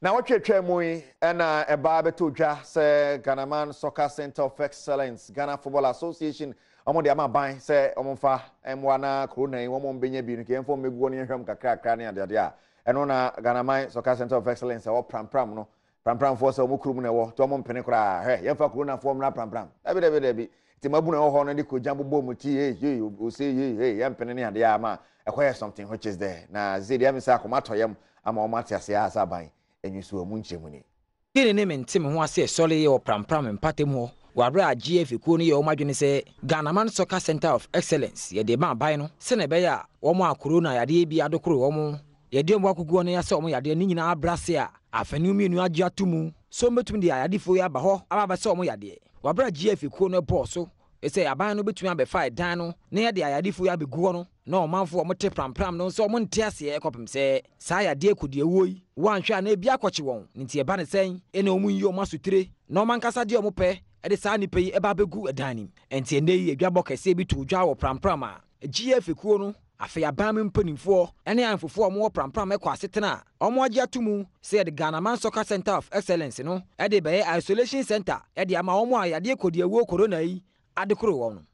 Now what you mu and a barbeto ja say Ghanaman Soccer Center of Excellence Ghana Football Association among the amaban say omonfa emwana krona yi won benye bi nke enfo meguo ne hwam kakra ne ade a eno na Ghanaman Soccer Center of Excellence wo pram no pram for say omukrum ne wo to omon pene kra he yemfa krona fo na pram dabi ti mabu na ho no de ko jambo mu ti o say yem pene ne ade a ma ekwoye something which is there na zedi am say akoma toyem ama o mate ase asa ban enyusu omunchemuni kini ne mentem ho ase sole ye oprampram empatem ho wabra GF ku no ye o madwene se Ghanaman Soccer Center of Excellence ye de ma ban no se ne be ya wo mo akoro na yade bi adokoro wo mo ye de mo akoguo no ya se wo mo yade ni nyina abrase a afanu mienu agye atumu so metum de yade fo ya ba ho aba se wo mo yade wabra GF ku no boss ese aban no betumi abefa dan no na ye de yade fo ya beguo no na o manfo o mote prampram no so o monte ase e kopem se sa yade akudie woi wanhwe na bia akɔkye won nti eba ne sen ene o munyi o masutire na o mankasa de o mope e de sa nipa yi eba begu edanim enti ene yi adwabɔ kɛse bi to dwa wo prampram a GF kuo no afi aban mpanimfo ene anfofo o mo prampram ekɔ asetena o mo agye atumu se de Ghanaman Soccer Center of Excellence no e de be isolation center e de ama o mo ayade akudie wo corona yi adekoro won